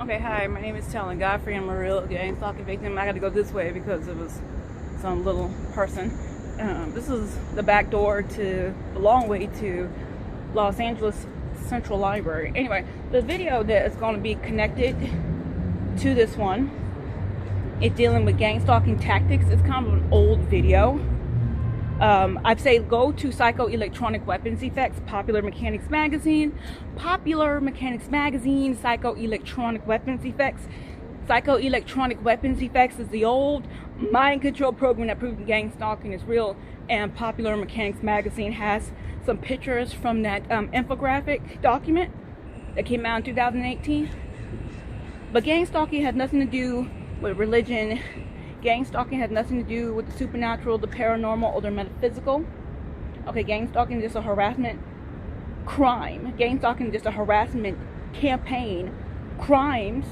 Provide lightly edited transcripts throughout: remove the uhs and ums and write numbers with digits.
Okay, hi, my name is Talan Godfrey. I'm a real gang stalking victim. I got to go this way because it was some little person. This is the back door to the long way to Los Angeles Central Library. Anyway, the video that is going to be connected to this one is dealing with gang stalking tactics. It's kind of an old video. I'd say go to Psycho-Electronic Weapons Effects, Popular Mechanics Magazine, Psycho-Electronic Weapons Effects. Psycho-Electronic Weapons Effects is the old mind control program that proves gang stalking is real, and Popular Mechanics Magazine has some pictures from that infographic document that came out in 2018. But gang stalking has nothing to do with religion. Gang stalking has nothing to do with the supernatural, the paranormal, or the metaphysical. Okay, gang stalking is just a harassment crime. Gang stalking is just a harassment campaign. Crimes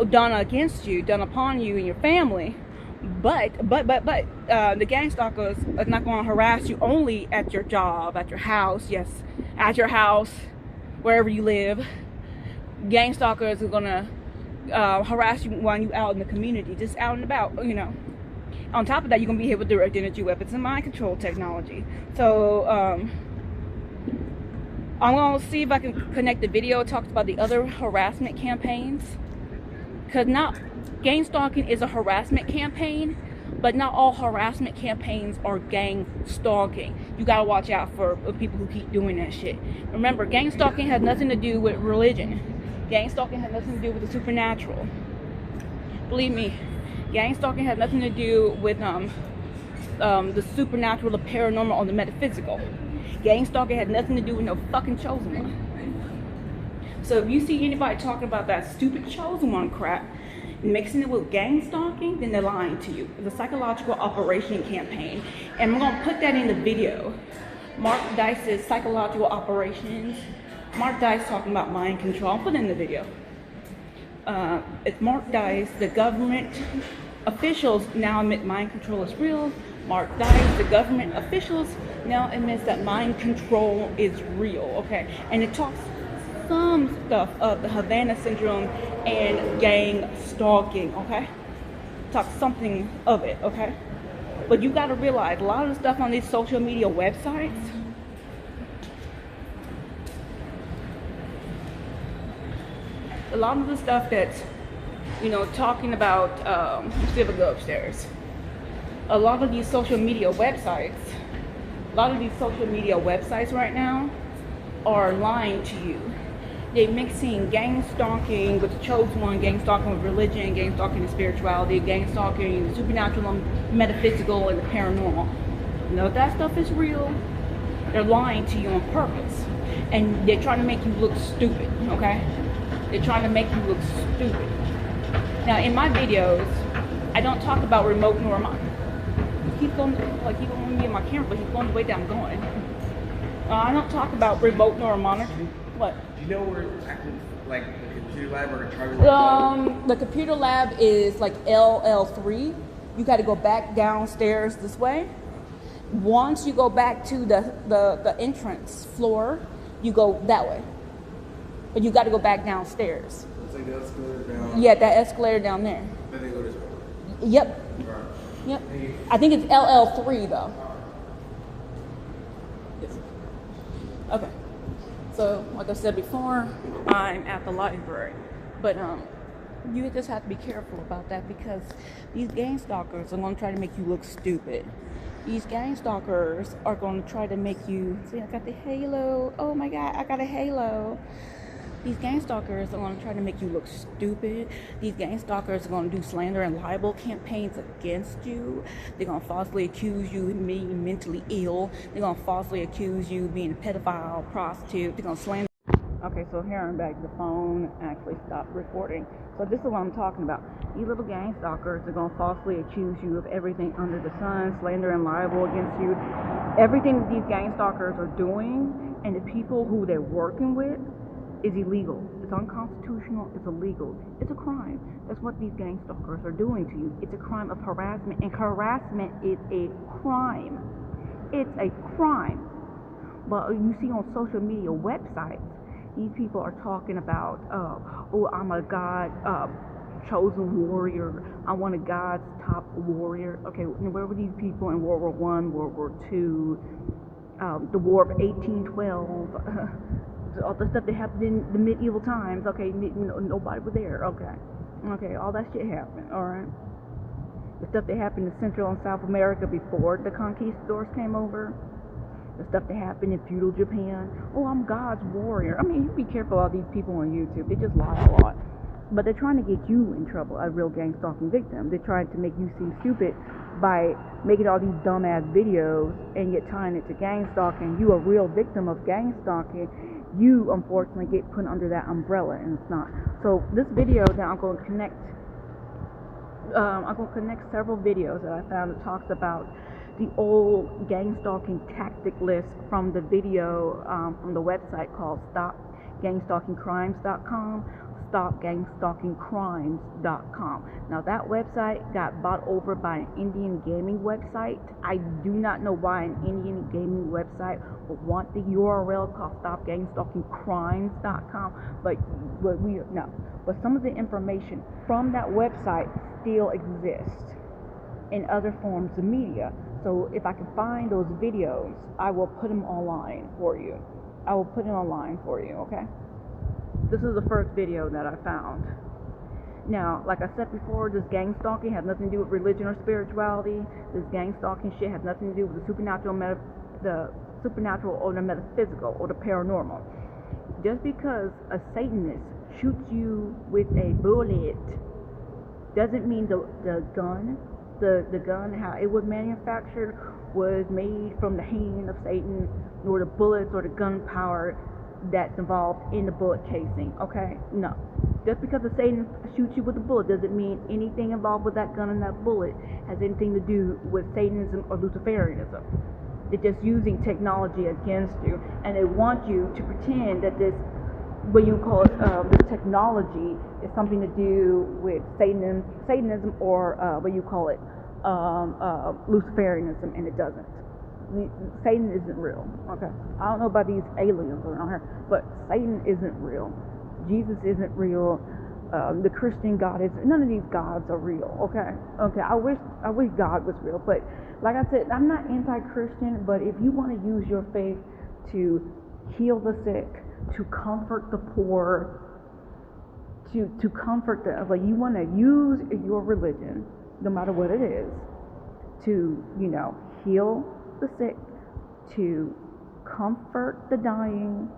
done against you, done upon you and your family. But the gang stalkers are not going to harass you only at your job, at your house. Yes, at your house, wherever you live. Gang stalkers are going to harass you while you out in the community, just out and about, you know. On top of that, you're gonna be hit with direct energy weapons and mind control technology. So I'm gonna see if I can connect the video. It talks about the other harassment campaigns, because not gang stalking is a harassment campaign, but not all harassment campaigns are gang stalking. You gotta watch out for people who keep doing that shit. Remember, gang stalking has nothing to do with religion. Gang stalking has nothing to do with the supernatural. Believe me, gang stalking has nothing to do with the supernatural, the paranormal, or the metaphysical. Gang stalking has nothing to do with no fucking chosen one. So if you see anybody talking about that stupid chosen one crap, mixing it with gang stalking, then they're lying to you. It's a psychological operation campaign, and I'm gonna put that in the video. Mark Dice's psychological operations. Mark Dice talking about mind control. I'll put it in the video. It's Mark Dice. The government officials now admit mind control is real. Mark Dice, the government officials now admits that mind control is real. Okay, and it talks some stuff of the Havana syndrome and gang stalking. Okay, talks something of it. Okay, but you got to realize a lot of the stuff on these social media websites. A lot of the stuff that's, you know, talking about, let's see if I go upstairs. A lot of these social media websites right now are lying to you. They're mixing gang stalking with the chosen one, gang stalking with religion, gang stalking with spirituality, gang stalking the supernatural, metaphysical, and the paranormal. You know, if that stuff is real, they're lying to you on purpose. And they're trying to make you look stupid, okay? They're trying to make you look stupid. Now, in my videos, I don't talk about remote nor monitoring. He's going like he don't want me in my camera, but he's going the way that I'm going. I don't talk about remote nor monitoring. What? Do you know where actually, like the computer lab or Charlie? The computer lab is like LL3. You got to go back downstairs this way. Once you go back to the entrance floor, you go that way. But you got to go back downstairs. It's like the escalator down. Yeah, that escalator down there. Then they go this way. Yep. Right. Yep. I think it's LL3 though. Yes. Okay. So, like I said before, I'm at the library, but you just have to be careful about that, because these gang stalkers are going to try to make you look stupid. These gang stalkers are going to try to make you see, I got the halo. Oh my God, I got a halo. These gang stalkers are going to try to make you look stupid. These gang stalkers are going to do slander and libel campaigns against you. They're going to falsely accuse you of being mentally ill. They're going to falsely accuse you of being a pedophile, prostitute. They're going to slander. Okay, so here I'm back. The phone actually stopped recording. So this is what I'm talking about. These little gang stalkers are going to falsely accuse you of everything under the sun, slander and libel against you. Everything that these gang stalkers are doing and the people who they're working with is illegal. It's unconstitutional. It's illegal. It's a crime. That's what these gang stalkers are doing to you. It's a crime of harassment, and harassment is a crime. It's a crime. But you see on social media websites, These people are talking about, oh, I'm a God chosen warrior. I want a God's top warrior. Okay, where were these people in World War I, World War II, the War of 1812, all the stuff that happened in the medieval times? Okay, nobody was there. Okay, all that shit happened. All right. The stuff that happened in Central and South America before the conquistadors came over. The stuff that happened in feudal Japan. Oh, I'm God's warrior. I mean, you be careful of these people on YouTube. They just lie a lot. But they're trying to get you in trouble, a real gang stalking victim. They're trying to make you seem stupid by making all these dumbass videos and yet tying it to gang stalking. You a real victim of gang stalking. You unfortunately get put under that umbrella, and it's not. So this video that I'm going to connect several videos that I found that talks about the old gang stalking tactic list from the video from the website called stopgangstalkingcrimes.com, stopgangstalkingcrimes.com. Now that website got bought over by an Indian gaming website. I do not know why an Indian gaming website would want the URL called stopgangstalkingcrimes.com, but we know. But some of the information from that website still exists in other forms of media. So if I can find those videos, I will put them online for you. Okay? This is the first video that I found. Now, like I said before, this gang stalking has nothing to do with religion or spirituality. This gang stalking shit has nothing to do with the supernatural or the metaphysical or the paranormal. Just because a Satanist shoots you with a bullet doesn't mean the gun, how it was manufactured, was made from the hand of Satan, nor the bullets or the gunpowder that's involved in the bullet casing. Okay? No. Just because a Satan shoots you with a bullet doesn't mean anything involved with that gun and that bullet has anything to do with Satanism or Luciferianism. They're just using technology against you, and they want you to pretend that this, what you call it, this technology is something to do with Satanism or what you call it, Luciferianism, and it doesn't. Satan isn't real. Okay, I don't know about these aliens around here, but Satan isn't real. Jesus isn't real. The Christian God is. None of these gods are real. Okay. I wish God was real, but like I said, I'm not anti-Christian. But if you want to use your faith to heal the sick, to comfort the poor, to comfort the, like, you want to use your religion, no matter what it is, to, heal the sick, to comfort the dying,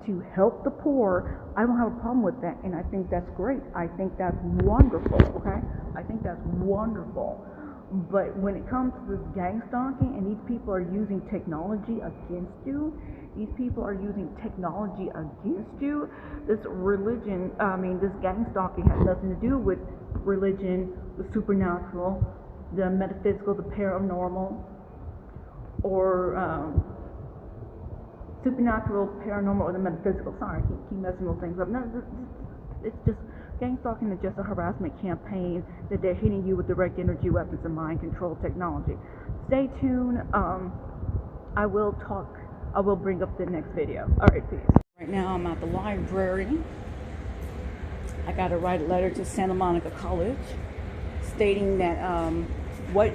to help the poor, I don't have a problem with that, and I think that's great. I think that's wonderful, okay? I think that's wonderful. But when it comes to this gang stalking, and these people are using technology against you, this gang stalking has nothing to do with religion, the supernatural, the metaphysical, the paranormal, or supernatural, paranormal, or the metaphysical. Sorry, I keep messing those things up. No, it's just, gang stalking is just a harassment campaign that they're hitting you with direct energy weapons and mind control technology. Stay tuned. I will bring up the next video. Alright, peace. Right now I'm at the library. I gotta write a letter to Santa Monica College stating that what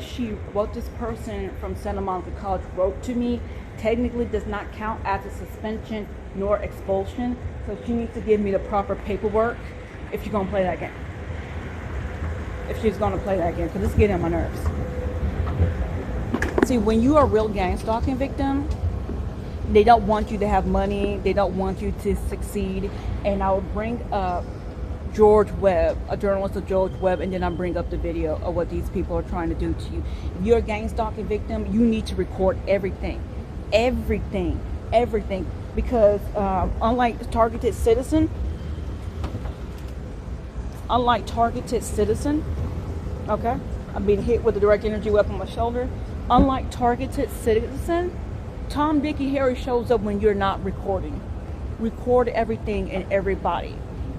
this person from Santa Monica College wrote to me technically does not count as a suspension nor expulsion, so she needs to give me the proper paperwork if she's gonna play that game. Because it's getting on my nerves. See, when you are a real gang stalking victim, they don't want you to have money, they don't want you to succeed, and I will bring up George Webb, a journalist of George Webb, and then I bring up the video of what these people are trying to do to you. If you're a gang stalking victim, you need to record everything, because unlike targeted citizen, okay, I'm being hit with a direct energy weapon on my shoulder. Unlike targeted citizen, Tom, Dick, and Harry shows up when you're not recording. Record everything and everybody.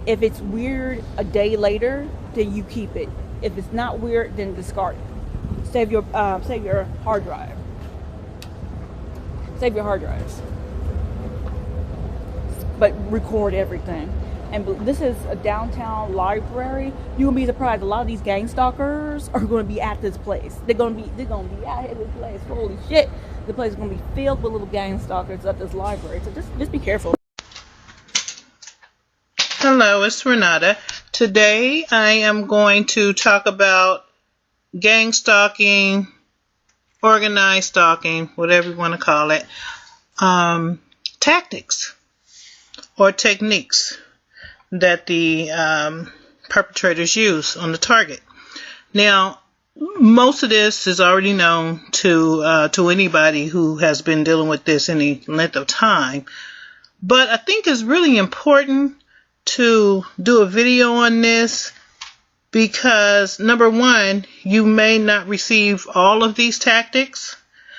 If it's weird a day later, then you keep it. If it's not weird, then discard it. Save your hard drive. Save your hard drives. but record everything. And this is a downtown library. You're gonna be surprised. A lot of these gang stalkers are gonna be at this place. They're gonna be out here at this place. Holy shit! The place is gonna be filled with little gang stalkers at this library. So just be careful. Hello, it's Renata. Today I am going to talk about gang stalking, organized stalking, whatever you want to call it, tactics or techniques that the perpetrators use on the target. Now, most of this is already known to anybody who has been dealing with this any length of time, but I think it's really important to do a video on this because, number one, you may not receive all of these tactics,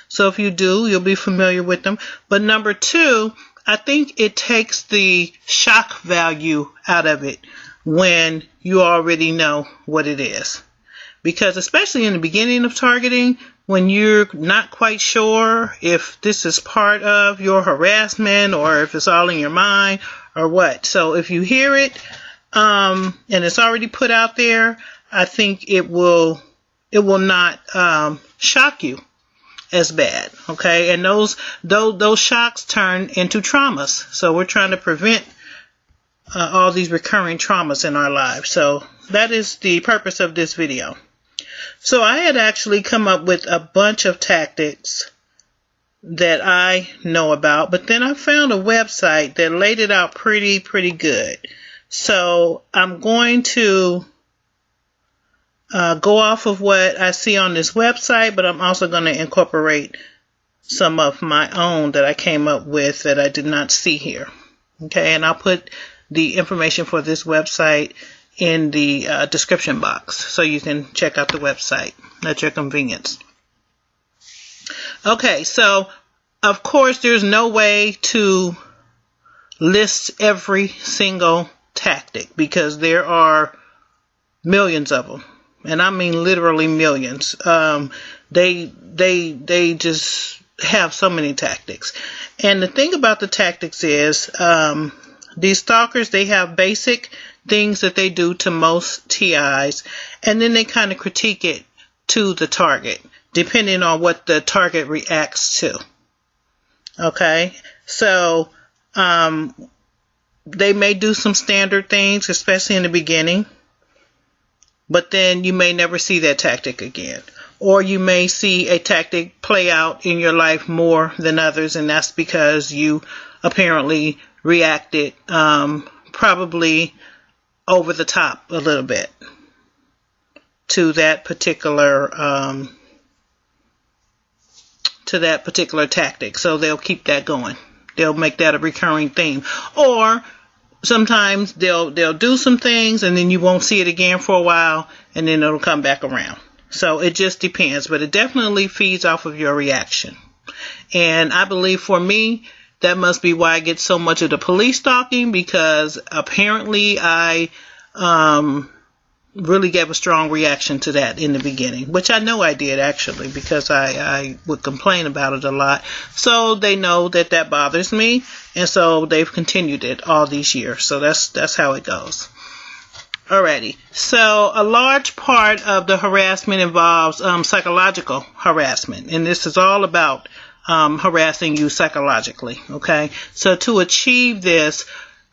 so if you do, you'll be familiar with them. But number two, I think it takes the shock value out of it when you already know what it is. Because especially in the beginning of targeting, when you're not quite sure if this is part of your harassment or if it's all in your mind or what. So if you hear it and it's already put out there, I think it will not shock you as bad, okay? And those shocks turn into traumas. So we're trying to prevent all these recurring traumas in our lives. So that is the purpose of this video. So I had actually come up with a bunch of tactics that I know about, but then I found a website that laid it out pretty good. So I'm going to go off of what I see on this website, but I'm also going to incorporate some of my own that I came up with that I did not see here. Okay, and I'll put the information for this website in the description box so you can check out the website at your convenience. Okay, so of course there's no way to list every single tactic because there are millions of them. And I mean literally millions. They just have so many tactics. And the thing about the tactics is these stalkers, they have basic things that they do to most TIs, and then they kind of critique it to the target, depending on what the target reacts to. Okay? So they may do some standard things, especially in the beginning, but then you may never see that tactic again. Or you may see a tactic play out in your life more than others, and that's because you apparently reacted probably over the top a little bit to that particular tactic. So they'll keep that going. They'll make that a recurring theme. Or sometimes they'll do some things and then you won't see it again for a while and then it'll come back around. So it just depends, but it definitely feeds off of your reaction. And I believe for me, that must be why I get so much of the police stalking, because apparently I really gave a strong reaction to that in the beginning, which I know I did actually, because I would complain about it a lot. So they know that that bothers me, and so they've continued it all these years. So that's how it goes. Alrighty, so a large part of the harassment involves psychological harassment, and this is all about harassing you psychologically, okay? So to achieve this,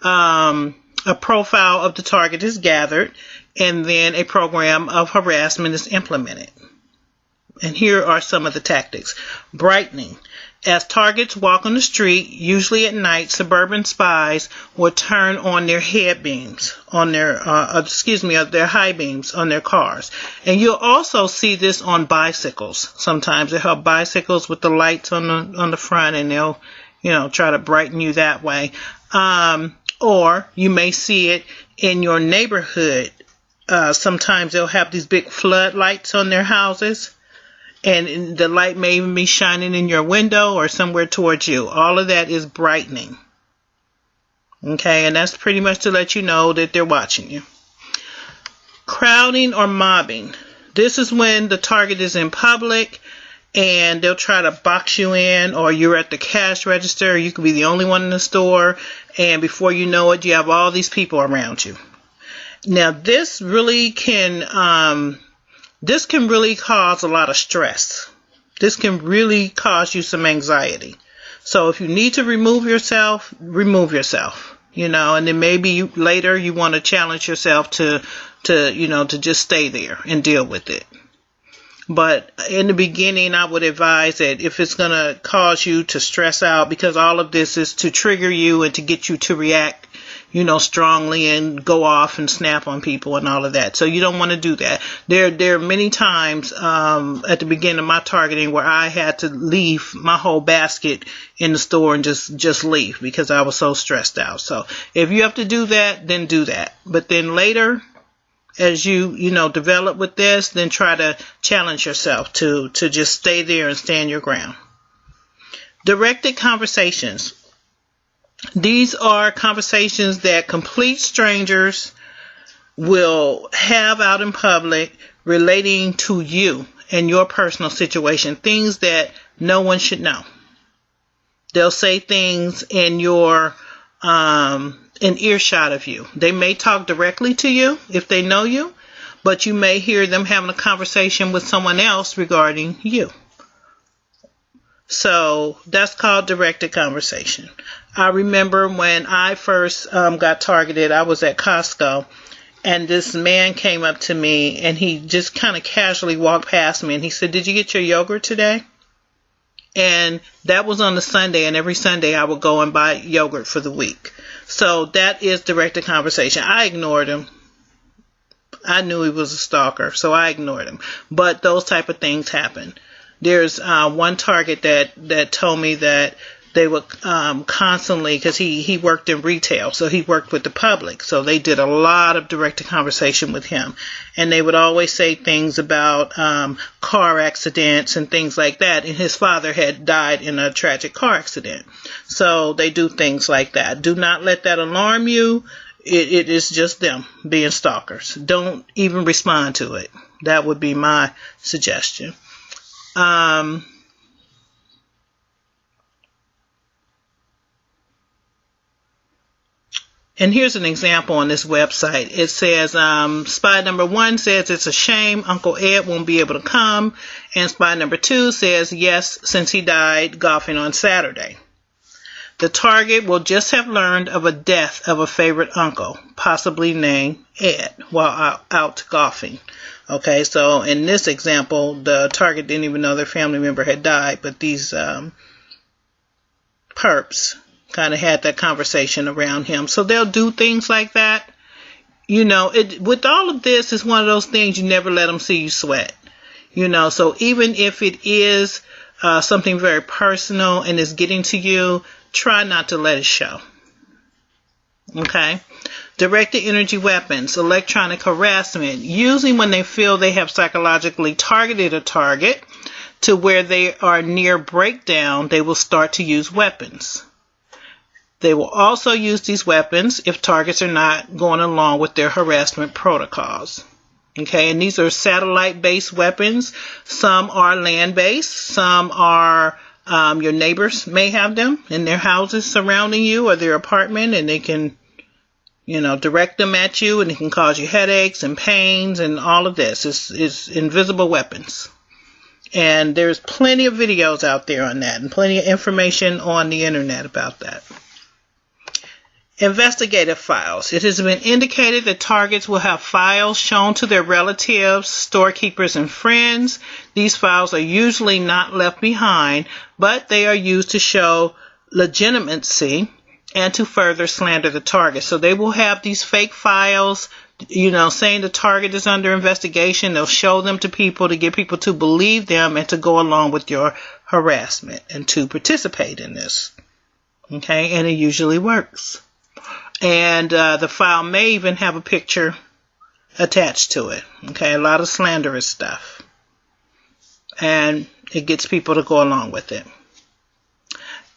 a profile of the target is gathered, and then a program of harassment is implemented. And here are some of the tactics. Brightening. As targets walk on the street, usually at night, suburban spies will turn on their head beams, on their, their high beams on their cars. And you'll also see this on bicycles. Sometimes they have bicycles with the lights on the front, and they'll, try to brighten you that way. Or you may see it in your neighborhood. Sometimes they'll have these big floodlights on their houses. And the light may even be shining in your window or somewhere towards you. All of that is brightening. Okay, and that's pretty much to let you know that they're watching you. Crowding or mobbing. This is when the target is in public and they'll try to box you in, or you're at the cash register, you could be the only one in the store, and before you know it, you have all these people around you. Now, this can really cause a lot of stress. This can really cause you some anxiety. So if you need to remove yourself, and then maybe later you want to challenge yourself to just stay there and deal with it. But in the beginning, I would advise that if it's going to cause you to stress out, because all of this is to trigger you and to get you to react, strongly and go off and snap on people and all of that. So you don't want to do that. There are many times at the beginning of my targeting where I had to leave my whole basket in the store and just leave because I was so stressed out. So if you have to do that, then do that. But then later, as you develop with this, then try to challenge yourself to just stay there and stand your ground. Directed conversations. These are conversations that complete strangers will have out in public relating to you and your personal situation, things that no one should know. They'll say things in earshot of you. They may talk directly to you if they know you, but you may hear them having a conversation with someone else regarding you. So that's called directed conversation. I remember when I first got targeted, I was at Costco, and this man came up to me and he just kind of casually walked past me and he said, "Did you get your yogurt today?" And that was on the Sunday, and every Sunday I would go and buy yogurt for the week. So that is directed conversation. I ignored him. I knew he was a stalker, so I ignored him. But those type of things happen. There's one target that told me that they would constantly, because he worked in retail, so he worked with the public, so they did a lot of direct conversation with him, and they would always say things about car accidents and things like that, and his father had died in a tragic car accident, so they do things like that. Do not let that alarm you. It is just them being stalkers. Don't even respond to it. That would be my suggestion. And here's an example on this website. It says, spy number 1 says it's a shame Uncle Ed won't be able to come. And spy number 2 says, yes, since he died golfing on Saturday. The target will just have learned of a death of a favorite uncle, possibly named Ed, while out golfing. Okay, so in this example, the target didn't even know their family member had died, but these perps kind of had that conversation around him. So they'll do things like that. With all of this, it's one of those things you never let them see you sweat. So even if it is something very personal and is getting to you, try not to let it show. Okay? Directed energy weapons, electronic harassment, usually when they feel they have psychologically targeted a target to where they are near breakdown, they will start to use weapons. They will also use these weapons if targets are not going along with their harassment protocols. Okay, and these are satellite-based weapons. Some are land-based. Some are your neighbors may have them in their houses surrounding you or their apartment, and they can, direct them at you, and it can cause you headaches and pains and all of this. It's invisible weapons. And there's plenty of videos out there on that and plenty of information on the internet about that. Investigative files. It has been indicated that targets will have files shown to their relatives, storekeepers, and friends. These files are usually not left behind, but they are used to show legitimacy and to further slander the target. So they will have these fake files, saying the target is under investigation. They'll show them to people to get people to believe them and to go along with your harassment and to participate in this. Okay, and it usually works. And the file may even have a picture attached to it. Okay, a lot of slanderous stuff. And it gets people to go along with it.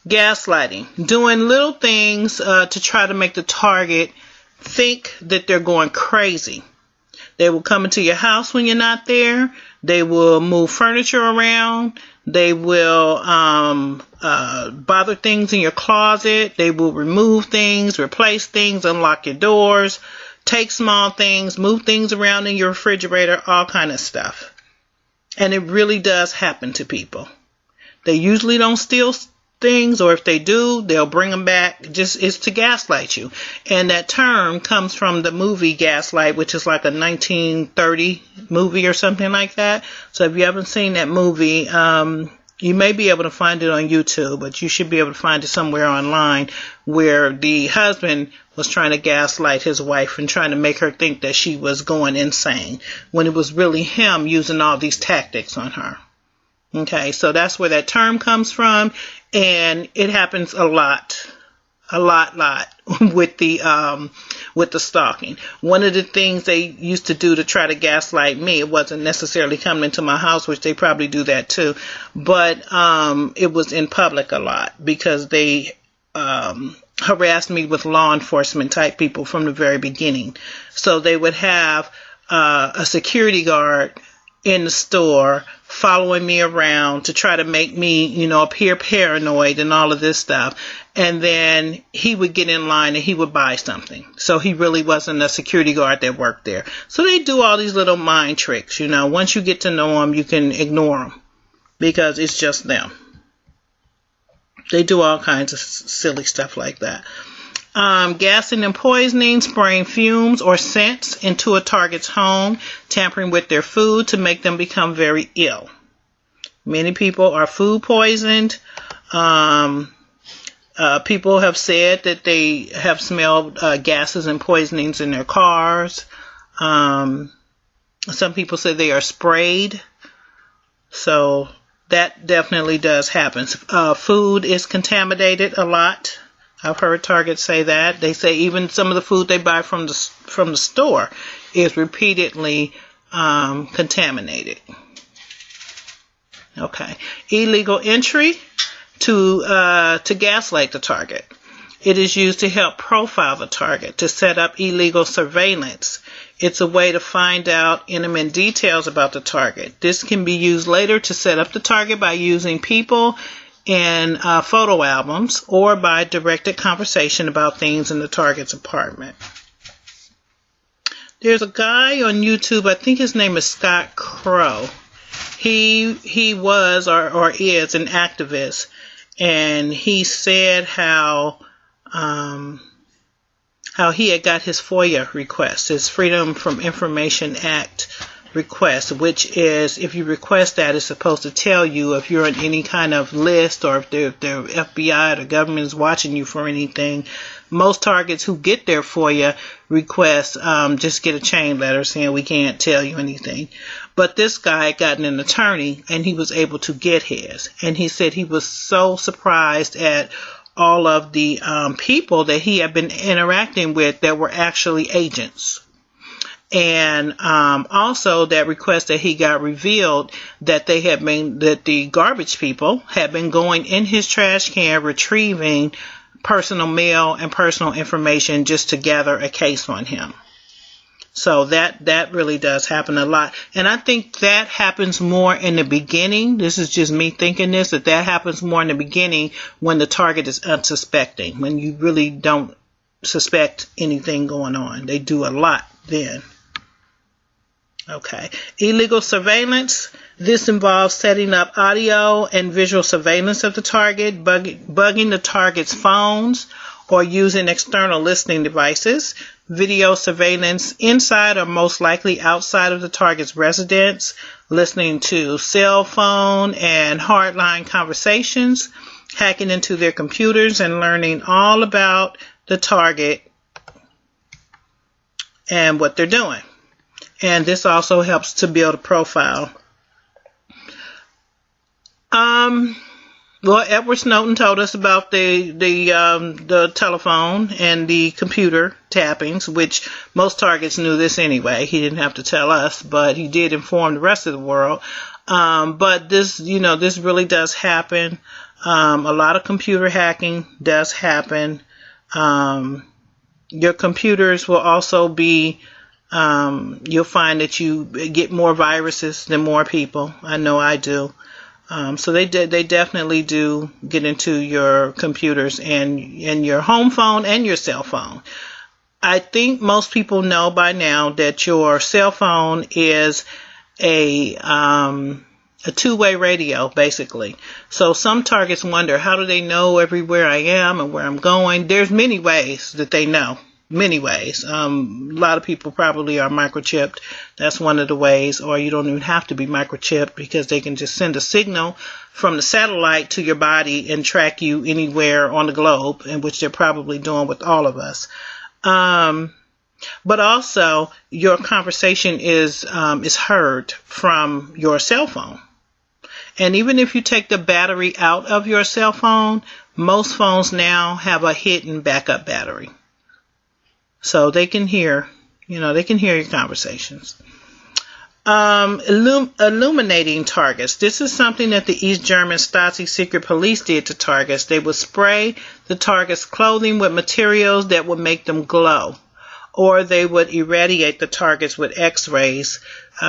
Gaslighting. Doing little things to try to make the target think that they're going crazy. They will come into your house when you're not there. They will move furniture around. They will bother things in your closet. They will remove things, replace things, unlock your doors, take small things, move things around in your refrigerator, all kind of stuff. And it really does happen to people. They usually don't steal things, or if they do, they'll bring them back. It's to gaslight you. And that term comes from the movie Gaslight, which is like a 1930 movie or something like that. So if you haven't seen that movie, you may be able to find it on YouTube, but you should be able to find it somewhere online, where the husband was trying to gaslight his wife and trying to make her think that she was going insane, when it was really him using all these tactics on her. Okay, so that's where that term comes from, and it happens a lot with the stalking. One of the things they used to do to try to gaslight me, it wasn't necessarily coming into my house, which they probably do that too, but it was in public a lot, because they harassed me with law enforcement type people from the very beginning. So they would have a security guard in the store following me around to try to make me, appear paranoid and all of this stuff. And then he would get in line and he would buy something. So he really wasn't a security guard that worked there. So they do all these little mind tricks, Once you get to know them, you can ignore them, because it's just them. They do all kinds of silly stuff like that. Gassing and poisoning, spraying fumes or scents into a target's home, tampering with their food to make them become very ill. Many people are food poisoned. People have said that they have smelled gases and poisonings in their cars. Some people say they are sprayed. So that definitely does happen. Food is contaminated a lot. I've heard targets say that. They say even some of the food they buy from the store is repeatedly contaminated. Okay. Illegal entry to gaslight the target. It is used to help profile the target, to set up illegal surveillance. It's a way to find out intimate details about the target. This can be used later to set up the target by using people in photo albums, or by directed conversation about things in the target's apartment. There's a guy on YouTube, I think his name is Scott Crow. He was or is an activist, and he said how he had got his FOIA request, his Freedom from Information Act request, which is, if you request that, it's supposed to tell you if you're on any kind of list, or if the FBI or the government is watching you for anything. Most targets who get their FOIA requests just get a chain letter saying we can't tell you anything. But this guy got an attorney, and he was able to get his. And he said he was so surprised at all of the people that he had been interacting with that were actually agents. And also that request that he got revealed that that the garbage people had been going in his trash can retrieving personal mail and personal information just to gather a case on him. So that really does happen a lot. And I think that happens more in the beginning. This is just me thinking this, that happens more in the beginning when the target is unsuspecting, when you really don't suspect anything going on. They do a lot then. Okay. Illegal surveillance. This involves setting up audio and visual surveillance of the target, bugging the target's phones, or using external listening devices. Video surveillance inside or most likely outside of the target's residence, listening to cell phone and hardline conversations, hacking into their computers and learning all about the target and what they're doing. And this also helps to build a profile. Well, Edward Snowden told us about the telephone and the computer tappings, which most targets knew this anyway. He didn't have to tell us, but he did inform the rest of the world. But this really does happen. A lot of computer hacking does happen. Your computers will also be You'll find that you get more viruses than more people. I know I do. So they definitely do get into your computers and your home phone and your cell phone. I think most people know by now that your cell phone is a two-way radio, basically. So some targets wonder, how do they know everywhere I am and where I'm going? There's many ways that they know. Many ways. A lot of people probably are microchipped. That's one of the ways. Or you don't even have to be microchipped, because they can just send a signal from the satellite to your body and track you anywhere on the globe, in which they're probably doing with all of us. But also your conversation is heard from your cell phone. And even if you take the battery out of your cell phone, most phones now have a hidden backup battery. So they can hear, they can hear your conversations. Illuminating targets. This is something that the East German Stasi secret police did to targets. They would spray the target's clothing with materials that would make them glow. Or they would irradiate the targets with X-rays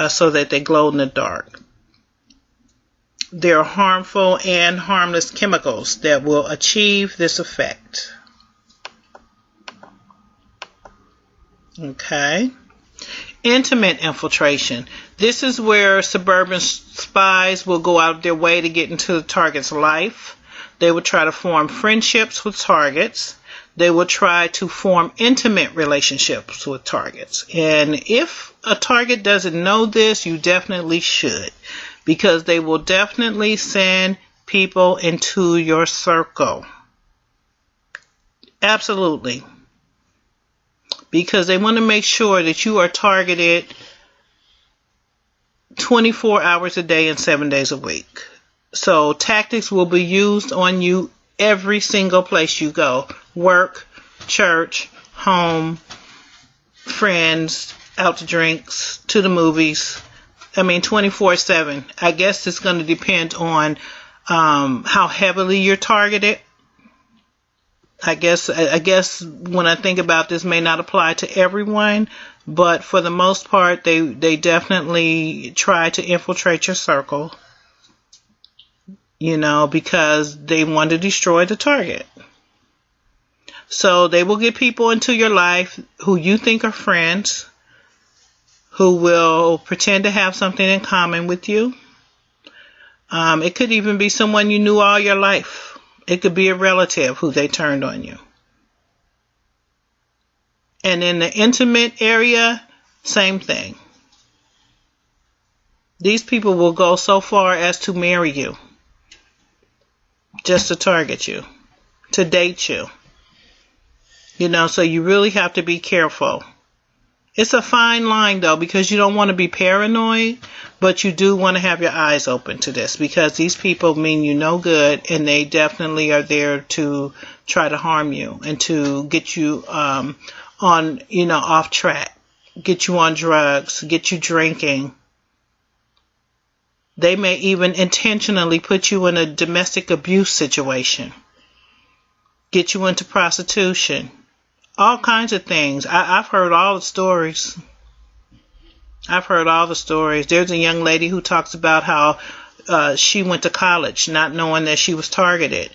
so that they glowed in the dark. There are harmful and harmless chemicals that will achieve this effect. Okay. Intimate infiltration. This is where suburban spies will go out of their way to get into the target's life. They will try to form friendships with targets. They will try to form intimate relationships with targets. And if a target doesn't know this, you definitely should, because they will definitely send people into your circle. Absolutely. Because they want to make sure that you are targeted 24 hours a day and 7 days a week. So tactics will be used on you every single place you go. Work, church, home, friends, out to drinks, to the movies. 24/7. I guess it's going to depend on how heavily you're targeted. I guess when I think about this, may not apply to everyone, but for the most part, they definitely try to infiltrate your circle, because they want to destroy the target. So they will get people into your life who you think are friends, who will pretend to have something in common with you. It could even be someone you knew all your life. It could be a relative who they turned on you. And in the intimate area, same thing. These people will go so far as to marry you, just to target you, to date you. So you really have to be careful. It's a fine line, though, because you don't want to be paranoid, but you do want to have your eyes open to this, because these people mean you no good, and they definitely are there to try to harm you and to get you off track, get you on drugs, get you drinking. They may even intentionally put you in a domestic abuse situation, get you into prostitution. All kinds of things. I've heard all the stories. There's a young lady who talks about how she went to college not knowing that she was targeted.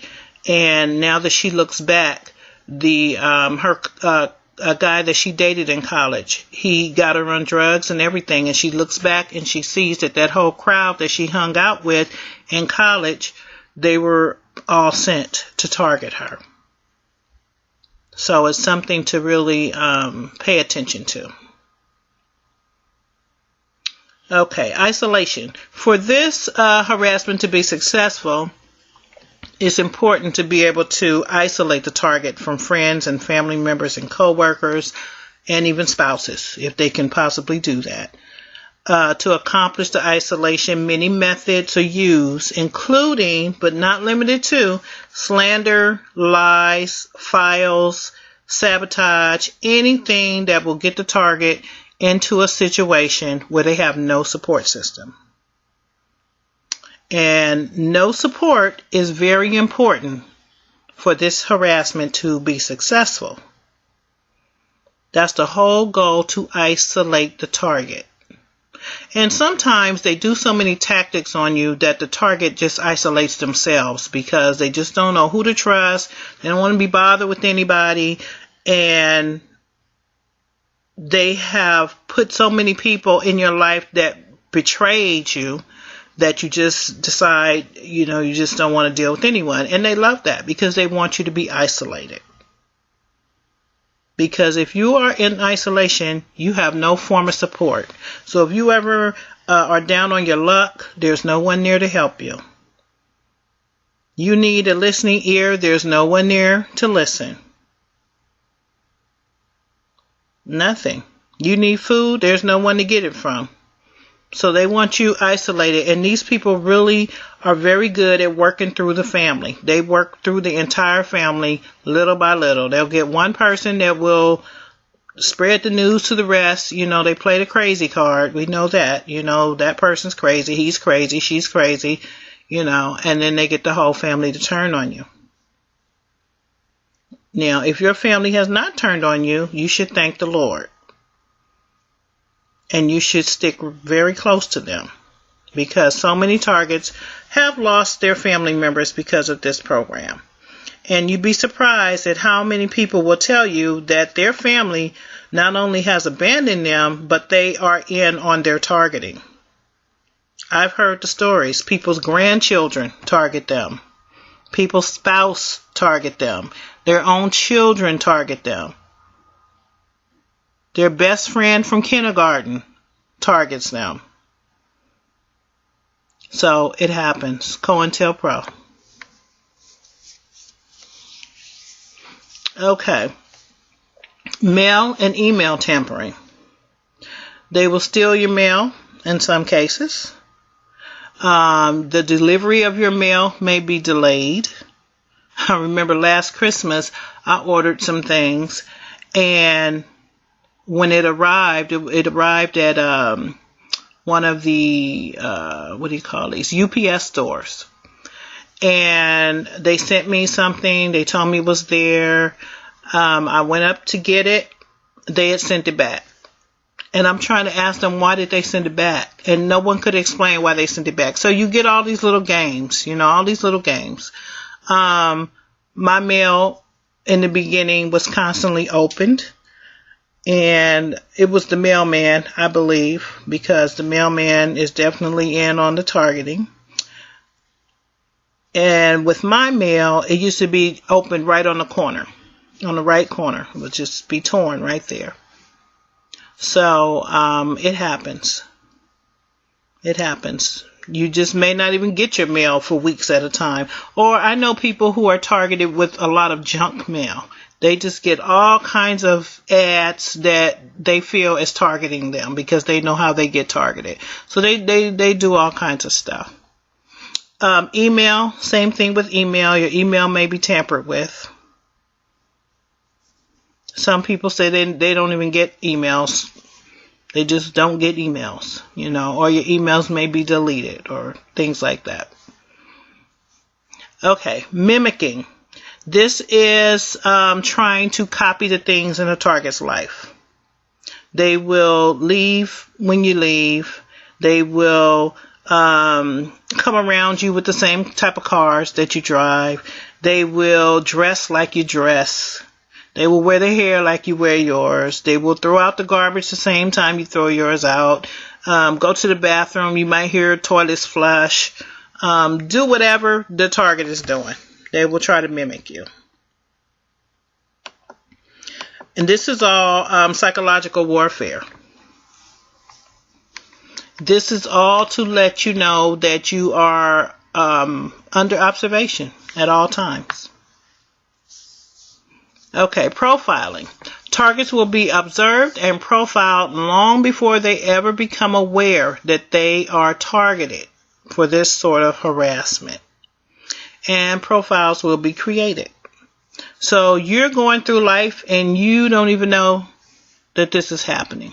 And now that she looks back, a guy that she dated in college, he got her on drugs and everything. And she looks back and she sees that whole crowd that she hung out with in college, they were all sent to target her. So it's something to really pay attention to. Okay, isolation. For this harassment to be successful, it's important to be able to isolate the target from friends and family members and co-workers and even spouses, if they can possibly do that. To accomplish the isolation, many methods are used, including, but not limited to, slander, lies, files, sabotage, anything that will get the target into a situation where they have no support system. And no support is very important for this harassment to be successful. That's the whole goal, to isolate the target. And sometimes they do so many tactics on you that the target just isolates themselves because they just don't know who to trust. They don't want to be bothered with anybody. And they have put so many people in your life that betrayed you that you just decide, you just don't want to deal with anyone. And they love that because they want you to be isolated. Because if you are in isolation, you have no form of support. So if you ever are down on your luck, there's no one near to help you. You need a listening ear, there's no one near to listen. Nothing. You need food, there's no one to get it from. So they want you isolated, and these people really are very good at working through the family. They work through the entire family little by little. They'll get one person that will spread the news to the rest. They play the crazy card. We know that. That person's crazy, he's crazy, she's crazy, and then they get the whole family to turn on you. Now, if your family has not turned on you, you should thank the Lord. And you should stick very close to them because so many targets have lost their family members because of this program. And you'd be surprised at how many people will tell you that their family not only has abandoned them, but they are in on their targeting. I've heard the stories. People's grandchildren target them. People's spouse target them. Their own children target them. Their best friend from kindergarten targets them. So it happens. COINTELPRO. Okay. Mail and email tampering. They will steal your mail in some cases. The delivery of your mail may be delayed. I remember last Christmas I ordered some things, and when it arrived at one of the UPS stores, and they sent me something. They told me it was there. I went up to get it. They had sent it back, and I'm trying to ask them why did they send it back, and no one could explain why they sent it back. So you get all these little games, all these little games. My mail in the beginning was constantly opened. And it was the mailman, I believe, because the mailman is definitely in on the targeting. And with my mail, it used to be opened right on the corner, on the right corner. It would just be torn right there. So it happens. It happens. You just may not even get your mail for weeks at a time. Or I know people who are targeted with a lot of junk mail. They just get all kinds of ads that they feel is targeting them because they know how they get targeted. So they do all kinds of stuff. Email, same thing with email. Your email may be tampered with. Some people say they don't even get emails. They just don't get emails, or your emails may be deleted or things like that. Okay, mimicking. This is trying to copy the things in a target's life. They will leave when you leave. They will come around you with the same type of cars that you drive. They will dress like you dress. They will wear their hair like you wear yours. They will throw out the garbage the same time you throw yours out. Go to the bathroom. You might hear toilets flush. Do whatever the target is doing. They will try to mimic you. And this is all psychological warfare. This is all to let you know that you are under observation at all times. Okay, profiling. Targets will be observed and profiled long before they ever become aware that they are targeted for this sort of harassment. And profiles will be created. So you're going through life and you don't even know that this is happening.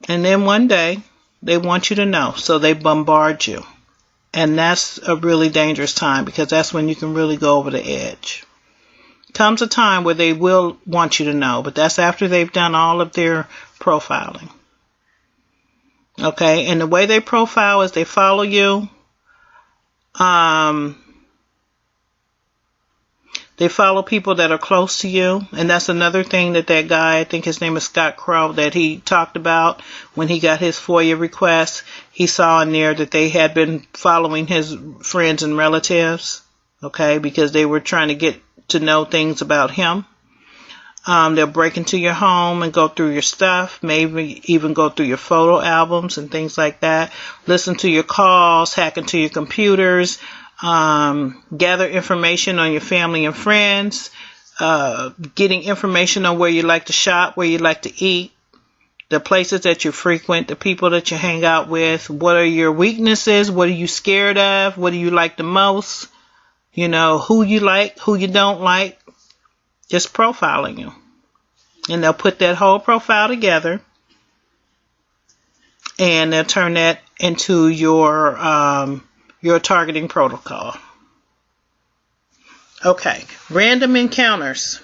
And then one day they want you to know, so they bombard you. And that's a really dangerous time because that's when you can really go over the edge. Comes a time where they will want you to know, but that's after they've done all of their profiling. Okay, and the way they profile is they follow you. They follow people that are close to you, and that's another thing that guy, I think his name is Scott Crow, that he talked about when he got his FOIA request. He saw in there that they had been following his friends and relatives, okay, because they were trying to get to know things about him. They'll break into your home and go through your stuff, maybe even go through your photo albums and things like that. Listen to your calls, hack into your computers, gather information on your family and friends, getting information on where you like to shop, where you like to eat, the places that you frequent, the people that you hang out with, what are your weaknesses, what are you scared of, what do you like the most, you know, who you like, who you don't like. Just profiling you. And they'll put that whole profile together and they'll turn that into your targeting protocol. Okay, random encounters.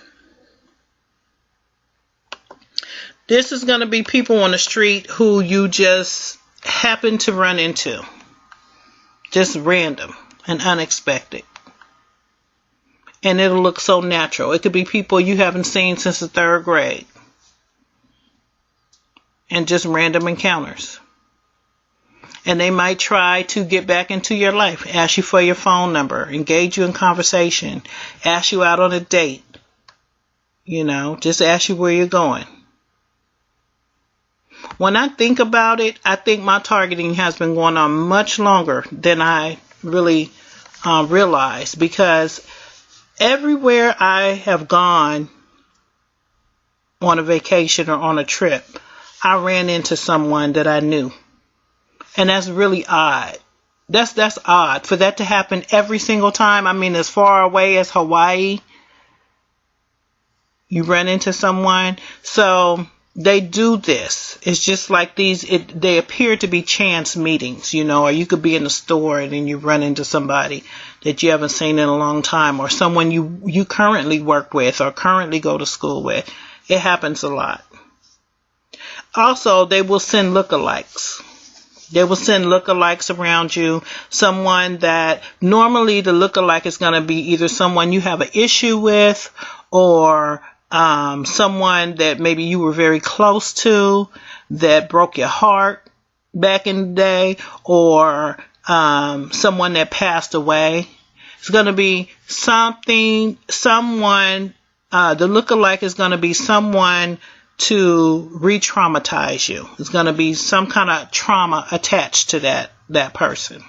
This is going to be people on the street who you just happen to run into. Just random and unexpected. And it'll look so natural. It could be people you haven't seen since the 3rd grade. And just random encounters. And they might try to get back into your life. Ask you for your phone number. Engage you in conversation. Ask you out on a date. You know, just ask you where you're going. When I think about it, I think my targeting has been going on much longer than I really realized. Because everywhere I have gone on a vacation or on a trip, I ran into someone that I knew. And that's really odd. That's odd. For that to happen every single time. I mean, as far away as Hawaii, you run into someone. So they do this. It's just like they appear to be chance meetings, you know, or you could be in the store and then you run into somebody that you haven't seen in a long time, or someone you currently work with or currently go to school with. It happens a lot. Also, they will send lookalikes. They will send lookalikes around you. Someone that normally the lookalike is going to be either someone you have an issue with, or someone that maybe you were very close to that broke your heart back in the day, or someone that passed away. It's going to be someone, the lookalike is going to be someone to re-traumatize you. It's going to be some kind of trauma attached to that person.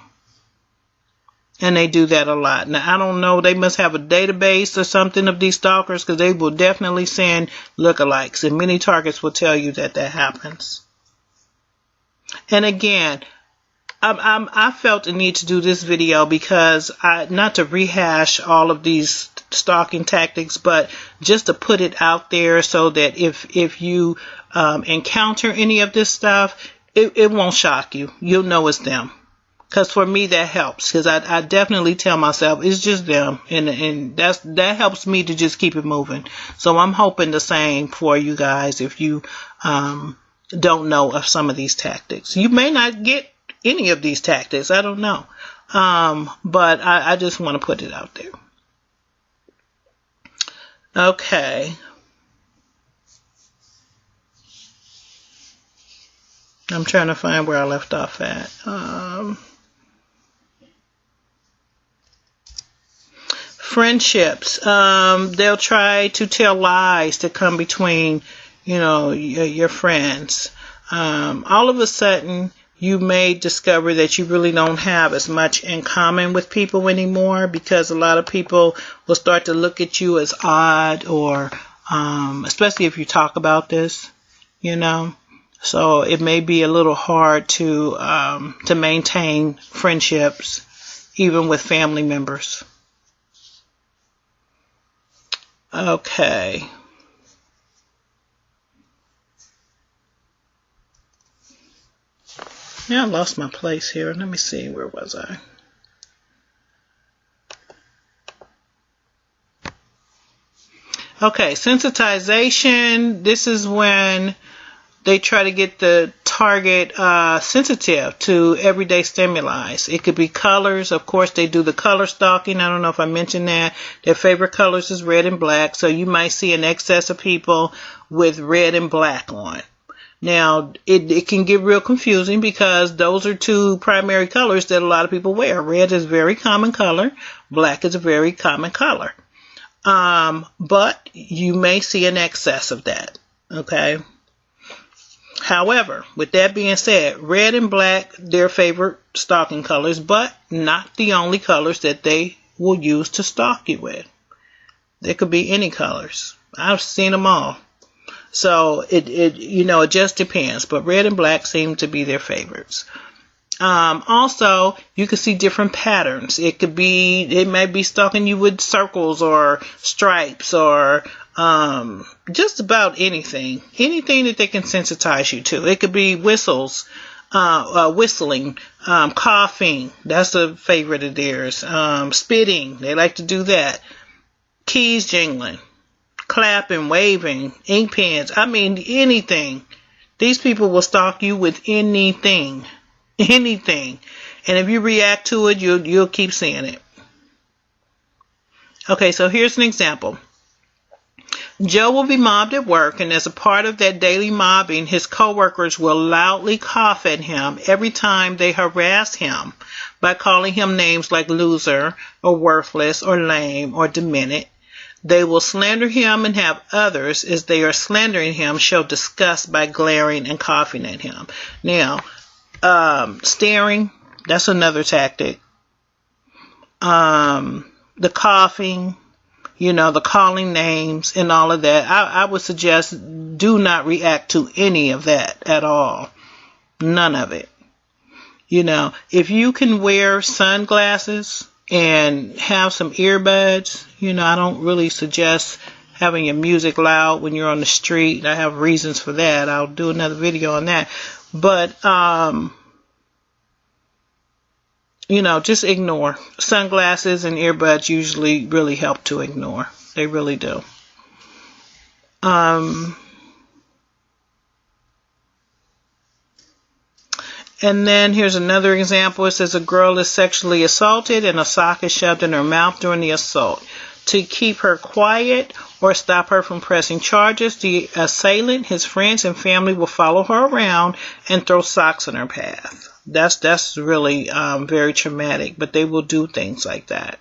And they do that a lot. Now, I don't know, they must have a database or something of these stalkers, because they will definitely send lookalikes. And many targets will tell you that happens. And again, I felt the need to do this video because not to rehash all of these stalking tactics, but just to put it out there so that if you encounter any of this stuff, it won't shock you. You'll know it's them. Because for me, that helps. Because I definitely tell myself it's just them. And that helps me to just keep it moving. So I'm hoping the same for you guys if you don't know of some of these tactics. You may not get any of these tactics. I don't know. But I just want to put it out there. Okay. I'm trying to find where I left off at. Friendships. They'll try to tell lies to come between, you know, your friends. All of a sudden, you may discover that you really don't have as much in common with people anymore, because a lot of people will start to look at you as odd, or especially if you talk about this, you know. So it may be a little hard to maintain friendships, even with family members. Okay. Now I lost my place here. Let me see. Where was I? Okay, sensitization. This is when they try to get the target sensitive to everyday stimuli. It could be colors. Of course, they do the color stalking. I don't know if I mentioned that. Their favorite colors is red and black. So you might see an excess of people with red and black on. Now, it can get real confusing because those are two primary colors that a lot of people wear. Red is a very common color. Black is a very common color. But you may see an excess of that. Okay. However, with that being said, red and black, their favorite stalking colors, but not the only colors that they will use to stalk you with. There could be any colors. I've seen them all. So it just depends. But red and black seem to be their favorites. Also, you can see different patterns. It might be stalking you with circles or stripes or just about anything that they can sensitize you to. It could be whistles, whistling, coughing. That's a favorite of theirs. Spitting. They like to do that. Keys jingling, clapping, waving, ink pens. I mean, anything. These people will stalk you with anything. Anything. And if you react to it, you'll keep seeing it. Okay, so here's an example. Joe will be mobbed at work, and as a part of that daily mobbing, his coworkers will loudly cough at him every time they harass him by calling him names like loser or worthless or lame or demented. They will slander him and have others, as they are slandering him, show disgust by glaring and coughing at him. Now, staring, that's another tactic. The coughing, the calling names and all of that. I would suggest do not react to any of that at all. None of it. If you can wear sunglasses and have some earbuds, I don't really suggest having your music loud when you're on the street. I have reasons for that. I'll do another video on that. But, just ignore. Sunglasses and earbuds usually really help to ignore. They really do. And then here's another example. It says a girl is sexually assaulted and a sock is shoved in her mouth during the assault. To keep her quiet or stop her from pressing charges, the assailant, his friends, and family will follow her around and throw socks in her path. That's really very traumatic, but they will do things like that.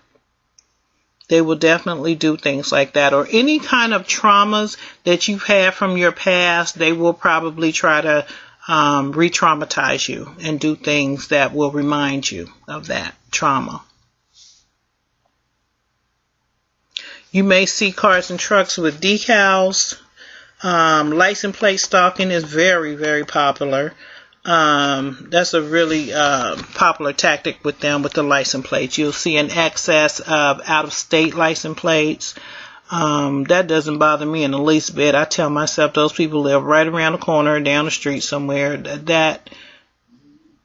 They will definitely do things like that. Or any kind of traumas that you've had from your past, they will probably try to re-traumatize you and do things that will remind you of that trauma. You may see cars and trucks with decals. License plate stalking is very, very popular. That's a really popular tactic with them, with the license plates. You'll see an excess of out-of-state license plates. That doesn't bother me in the least bit. I tell myself those people live right around the corner, down the street somewhere.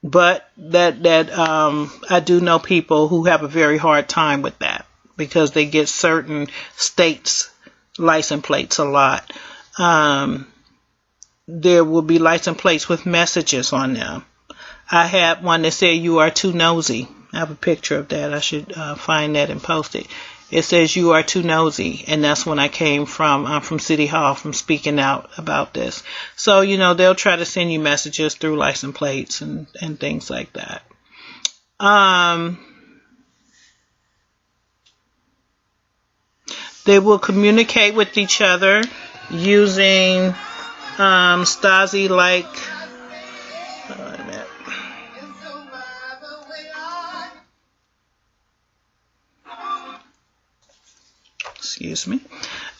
But I do know people who have a very hard time with that because they get certain states' license plates a lot. There will be license plates with messages on them. I had one that said, "You are too nosy." I have a picture of that. I should find that and post it. It says, "You are too nosy." And that's when I came from City Hall, from speaking out about this. So, they'll try to send you messages through license plates and things like that. They will communicate with each other using Stasi-like, excuse me.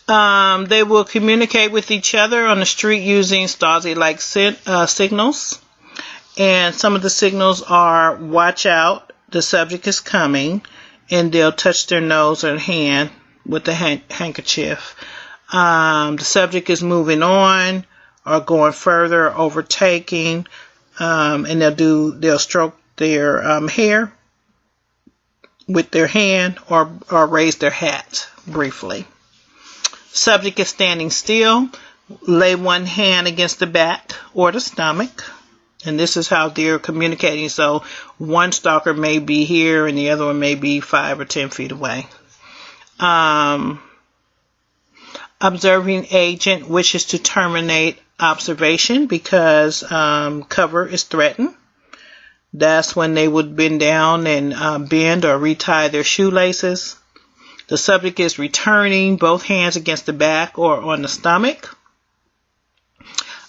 They will communicate with each other on the street using Stasi-like signals. And some of the signals are, "Watch out, the subject is coming," and they'll touch their nose or hand with the handkerchief. The subject is moving on or going further, overtaking, and they'll stroke their hair with their hand or raise their hat briefly. Subject is standing still. Lay one hand against the back or the stomach. And this is how they're communicating. So one stalker may be here and the other one may be 5 or 10 feet away. Observing agent wishes to terminate observation because cover is threatened. That's when they would bend down and bend or retie their shoelaces. The subject is returning, both hands against the back or on the stomach.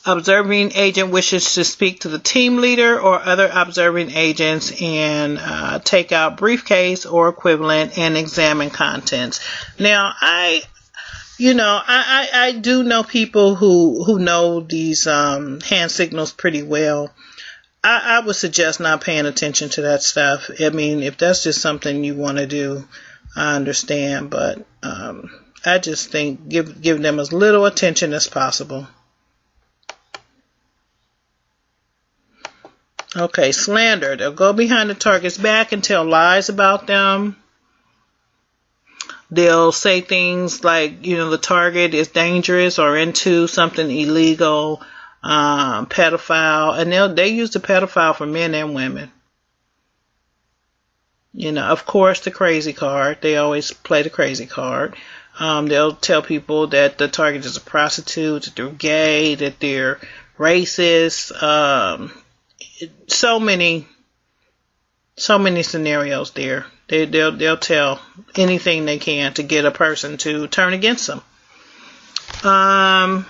Observing agent wishes to speak to the team leader or other observing agents and take out briefcase or equivalent and examine contents. Now, I do know people who know these hand signals pretty well. I would suggest not paying attention to that stuff. I mean, if that's just something you want to do, I understand, but I just think give them as little attention as possible. Okay, slander. They'll go behind the target's back and tell lies about them. They'll say things like, the target is dangerous or into something illegal, pedophile, and they use the pedophile for men and women. Of course, the crazy card. They always play the crazy card. They'll tell people that the target is a prostitute, that they're gay, that they're racist. So many scenarios there. They'll tell anything they can to get a person to turn against them. The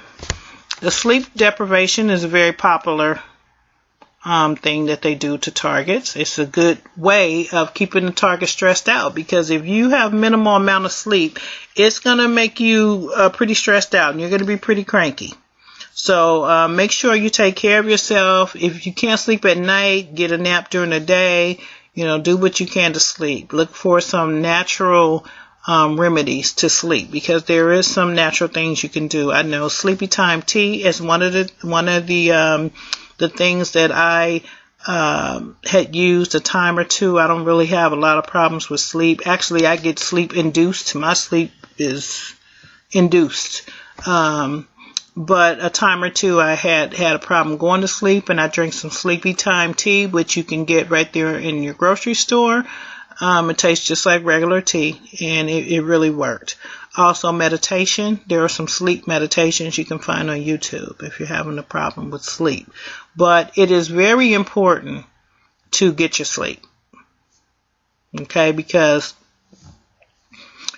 sleep deprivation is a very popular thing that they do to targets. It's a good way of keeping the target stressed out, because if you have minimal amount of sleep, it's going to make you pretty stressed out and you're going to be pretty cranky. So make sure you take care of yourself. If you can't sleep at night, get a nap during the day. Do what you can to sleep. Look for some natural remedies to sleep, because there is some natural things you can do. I know sleepy time tea is one of the things that I had used a time or two. I don't really have a lot of problems with sleep. Actually, I get sleep induced. My sleep is induced. But a time or two I had a problem going to sleep, and I drank some sleepy time tea, which you can get right there in your grocery store. It tastes just like regular tea, and it really worked. Also, meditation. There are some sleep meditations you can find on YouTube if you're having a problem with sleep. But it is very important to get your sleep. Okay, because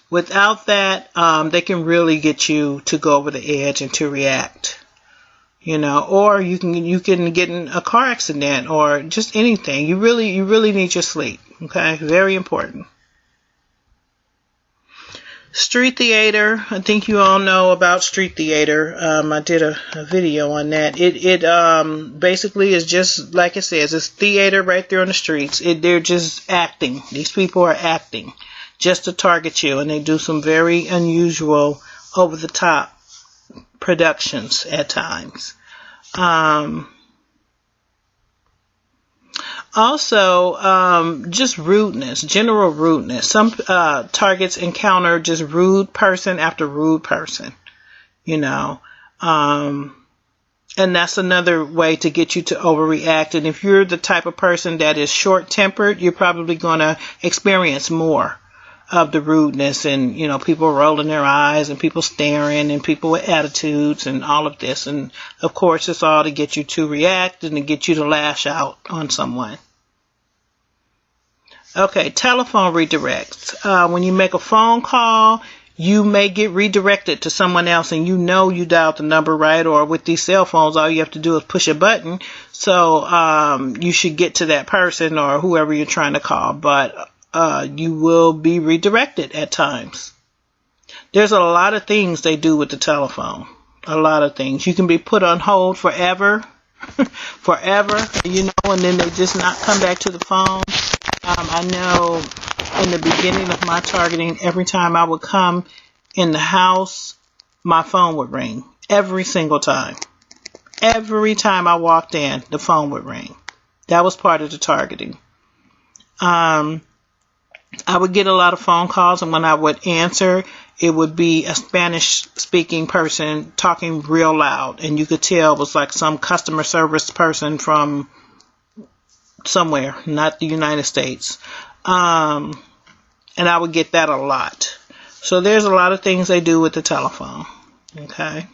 without that, they can really get you to go over the edge and to react. Or you can get in a car accident or just anything. You really need your sleep. Okay, very important. Street theater. I think you all know about street theater. I did a video on that. It basically is just like it says. It's theater right there on the streets. They're just acting. These people are acting just to target you, and they do some very unusual, over-the-top productions at times. Also, just rudeness, general rudeness. Some targets encounter just rude person after rude person, and that's another way to get you to overreact. And if you're the type of person that is short-tempered, you're probably going to experience more of the rudeness and, people rolling their eyes and people staring and people with attitudes and all of this. And of course, it's all to get you to react and to get you to lash out on someone. Okay, telephone redirects. When you make a phone call, you may get redirected to someone else, and you dialed the number right, or with these cell phones, all you have to do is push a button. So you should get to that person or whoever you're trying to call. But you will be redirected at times. There's a lot of things they do with the telephone. A lot of things. You can be put on hold forever, and then they just not come back to the phone. I know in the beginning of my targeting, every time I would come in the house, my phone would ring. Every single time. Every time I walked in, the phone would ring. That was part of the targeting. I would get a lot of phone calls, and when I would answer, it would be a Spanish-speaking person talking real loud, and you could tell it was like some customer service person from somewhere, not the United States. And I would get that a lot. So there's a lot of things they do with the telephone. Okay.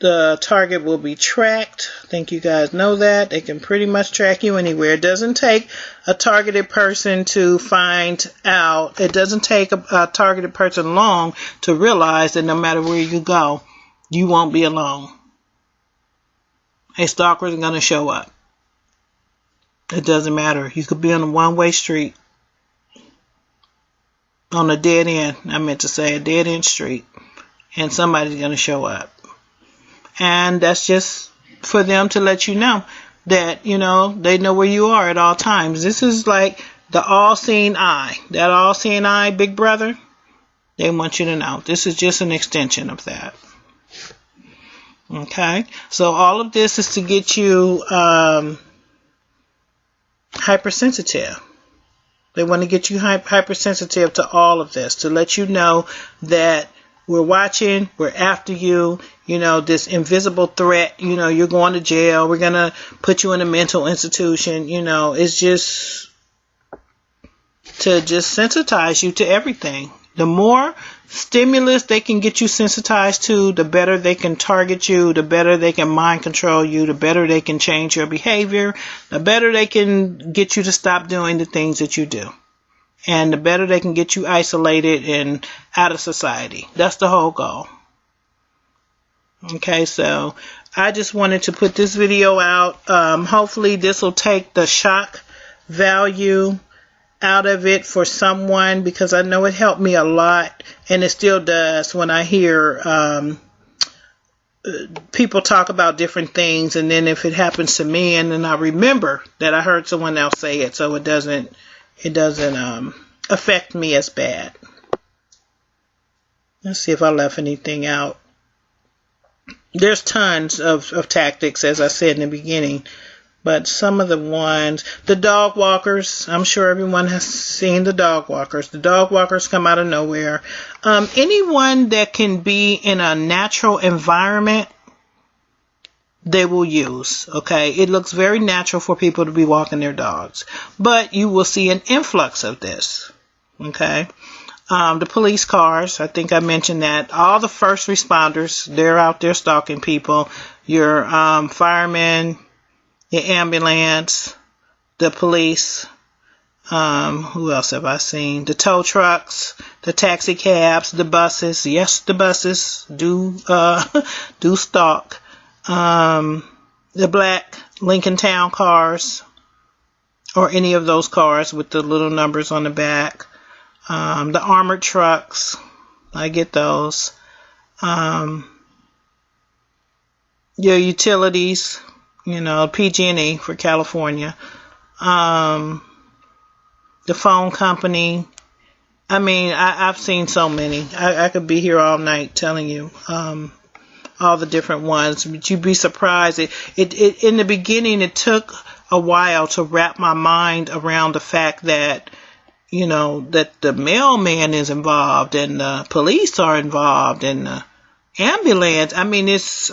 The target will be tracked. I think you guys know that. They can pretty much track you anywhere. It doesn't take a targeted person to find out. It doesn't take a targeted person long to realize that no matter where you go, you won't be alone. A stalker is going to show up. It doesn't matter. You could be on a one-way street. On a dead end. I meant to say a dead end street. And somebody's going to show up. And that's just for them to let you know that, you know, they know where you are at all times. This is like the all-seeing eye. That all-seeing eye, Big Brother, they want you to know. This is just an extension of that. Okay? So all of this is to get you hypersensitive. They want to get you hypersensitive to all of this, to let you know that we're watching, we're after you, you know, this invisible threat, you know, you're going to jail, we're going to put you in a mental institution, you know, it's just to just sensitize you to everything. The more stimulus they can get you sensitized to, the better they can target you, the better they can mind control you, the better they can change your behavior, the better they can get you to stop doing the things that you do. And the better they can get you isolated and out of society. That's the whole goal. Okay, so I just wanted to put this video out. Hopefully this will take the shock value out of it for someone, because I know it helped me a lot, and it still does when I hear people talk about different things, and then if it happens to me, and then I remember that I heard someone else say it, so it doesn't affect me as bad. Let's see if I left anything out. There's tons of tactics, as I said in the beginning, but some of the ones, the dog walkers, I'm sure everyone has seen the dog walkers. The dog walkers come out of nowhere. Anyone that can be in a natural environment, they will use. Okay, it looks very natural for people to be walking their dogs, but you will see an influx of this. Okay, the police cars, I think I mentioned that. All the first responders, they're out there stalking people. Your firemen, your ambulance, the police. Who else have I seen? The tow trucks, the taxi cabs, the buses. Yes, the buses do stalk. The black Lincoln Town cars, or any of those cars with the little numbers on the back. The armored trucks, I get those. Your utilities, you know, PG&E for California. The phone company. I mean, I've seen so many. I could be here all night telling you all the different ones, but you'd be surprised. It in the beginning, it took a while to wrap my mind around the fact that, you know, that the mailman is involved and the police are involved and the ambulance. I mean, it's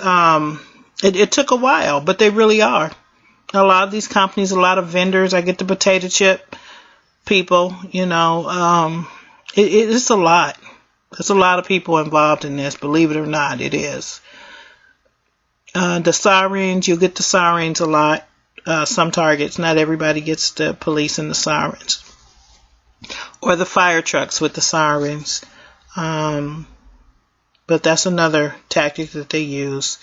it took a while, but they really are. A lot of these companies, a lot of vendors. I get the potato chip people, you know. It's a lot. There's a lot of people involved in this, believe it or not, it is. The sirens, you'll get the sirens a lot. Some targets, not everybody gets the police and the sirens. Or the fire trucks with the sirens. But that's another tactic that they use.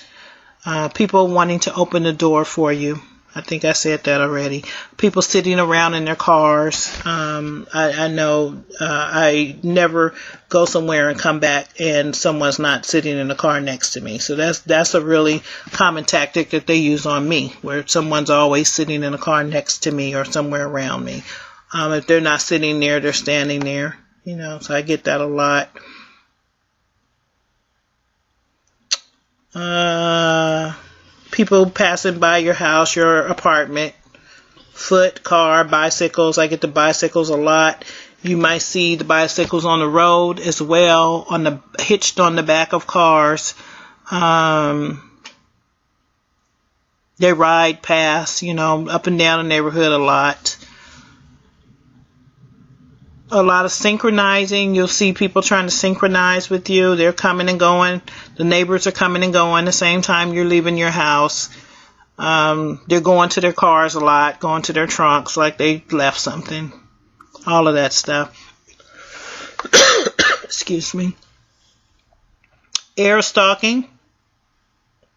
People wanting to open the door for you. I think I said that already. People sitting around in their cars. I know I never go somewhere and come back and someone's not sitting in the car next to me. So that's a really common tactic that they use on me, where someone's always sitting in a car next to me or somewhere around me. If they're not sitting there, they're standing there. You know, so I get that a lot. people passing by your house, your apartment, foot, car, bicycles. I get the bicycles a lot. You might see the bicycles on the road as well, hitched on the back of cars. They ride past, up and down the neighborhood a lot. A lot of synchronizing. You'll see people trying to synchronize with you. They're coming and going. The neighbors are coming and going the same time you're leaving your house. They're going to their cars a lot, going to their trunks like they left something. All of that stuff. Excuse me. Air stalking.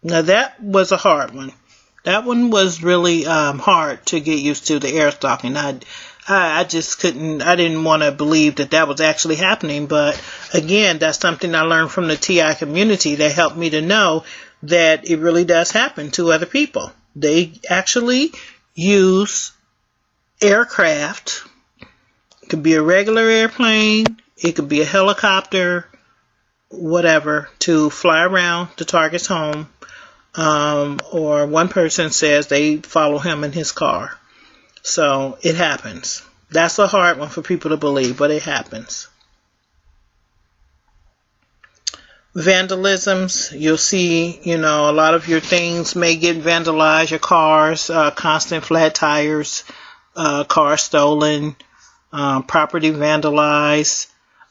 Now that was a hard one. That one was really hard to get used to, the air stalking. I just couldn't, I didn't want to believe that was actually happening. But again, that's something I learned from the TI community that helped me to know that it really does happen to other people. They actually use aircraft. It could be a regular airplane. It could be a helicopter, whatever, to fly around the target's home. Or one person says they follow him in his car. So it happens. That's a hard one for people to believe, but it happens. Vandalisms, you'll see, a lot of your things may get vandalized, your cars, constant flat tires, cars stolen, property vandalized,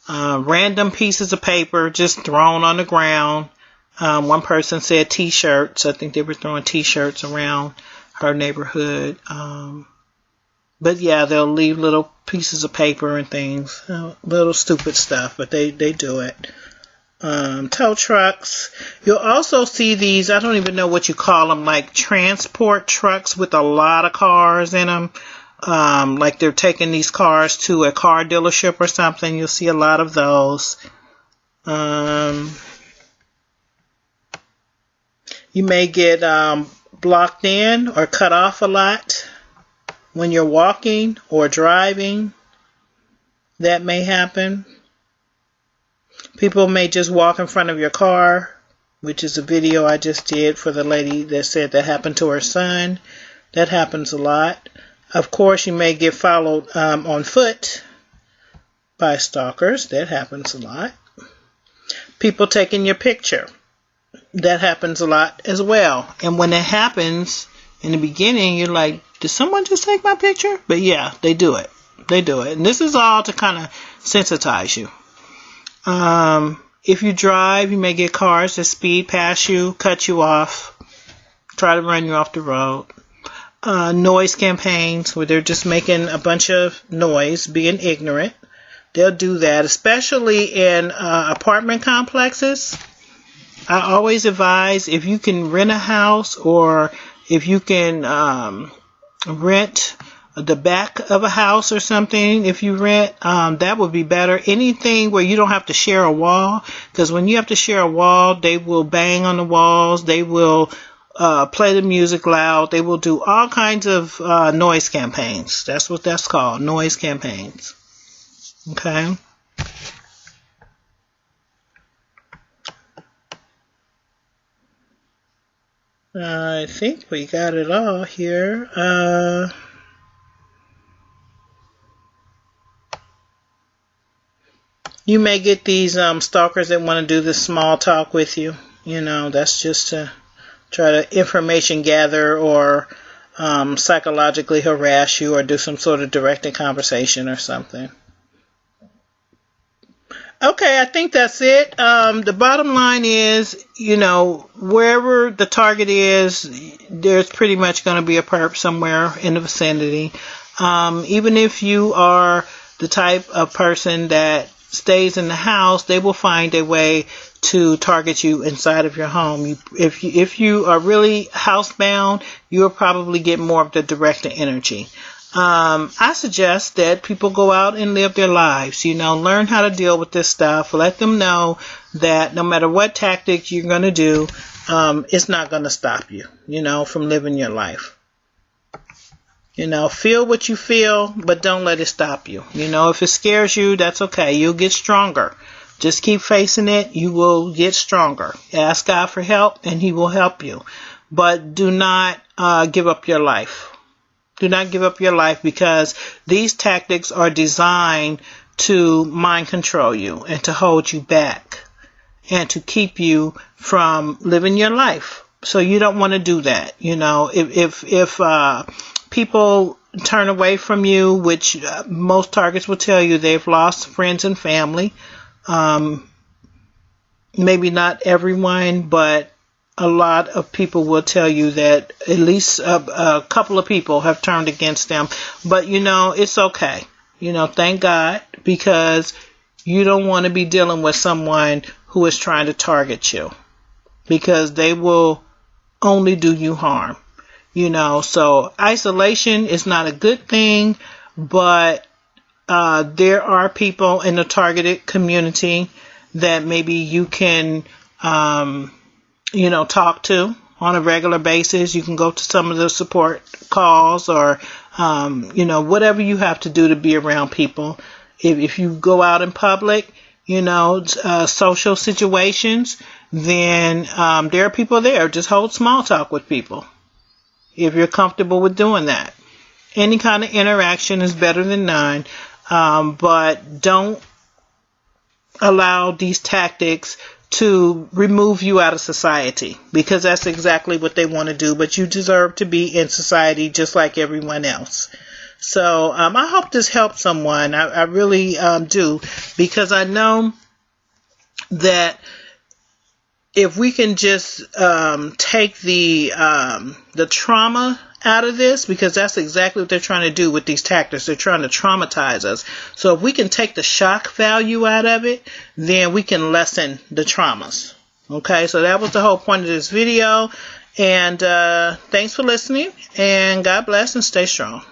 random pieces of paper just thrown on the ground. One person said t-shirts. I think they were throwing t-shirts around her neighborhood. But yeah, they'll leave little pieces of paper and things, little stupid stuff, but they do it. Tow trucks. You'll also see these, I don't even know what you call them, like transport trucks with a lot of cars in them. Like they're taking these cars to a car dealership or something. You'll see a lot of those. You may get blocked in or cut off a lot when you're walking or driving. That may happen. People may just walk in front of your car, which is a video I just did for the lady that said that happened to her son. That happens a lot. Of course, you may get followed on foot by stalkers. That happens a lot. People taking your picture. That happens a lot as well. And when it happens, in the beginning, you're like, did someone just take my picture? But yeah, they do it. They do it. And this is all to kind of sensitize you. If you drive, you may get cars that speed past you, cut you off, try to run you off the road. Noise campaigns where they're just making a bunch of noise, being ignorant. They'll do that, especially in apartment complexes. I always advise, if you can rent a house or if you can rent the back of a house or something, if you rent, that would be better. Anything where you don't have to share a wall, because when you have to share a wall, they will bang on the walls, they will play the music loud, they will do all kinds of noise campaigns. That's what that's called, noise campaigns. Okay? I think we got it all here. You may get these stalkers that want to do this small talk with you. That's just to try to information gather or psychologically harass you or do some sort of directed conversation or something. Okay, I think that's it. The bottom line is, wherever the target is, there's pretty much going to be a perp somewhere in the vicinity. Even if you are the type of person that stays in the house, they will find a way to target you inside of your home. If you are really housebound, you'll probably get more of the directed energy. I suggest that people go out and live their lives, learn how to deal with this stuff. Let them know that no matter what tactic you're going to do, it's not going to stop you, from living your life. Feel what you feel, but don't let it stop you. If it scares you, that's okay. You'll get stronger. Just keep facing it. You will get stronger. Ask God for help, and He will help you. but do not give up your life. Do not give up your life, because these tactics are designed to mind control you and to hold you back and to keep you from living your life. So you don't want to do that. You know, if people turn away from you, which most targets will tell you they've lost friends and family. Maybe not everyone, but a lot of people will tell you that at least a couple of people have turned against them. But, you know, it's okay. You know, thank God, because you don't want to be dealing with someone who is trying to target you, because they will only do you harm. You know, so isolation is not a good thing, but there are people in the targeted community that maybe you can, you know, talk to on a regular basis. You can go to some of the support calls, or, you know, whatever you have to do to be around people. If you go out in public, you know, social situations, then there are people there. Just hold small talk with people if you're comfortable with doing that. Any kind of interaction is better than none, but don't allow these tactics to remove you out of society, because that's exactly what they want to do. But you deserve to be in society just like everyone else. So I hope this helps someone. I really do, because I know that if we can just take the trauma out of this, because that's exactly what they're trying to do with these tactics. They're trying to traumatize us. So if we can take the shock value out of it, then we can lessen the traumas. Okay, so that was the whole point of this video. And thanks for listening, and God bless and stay strong.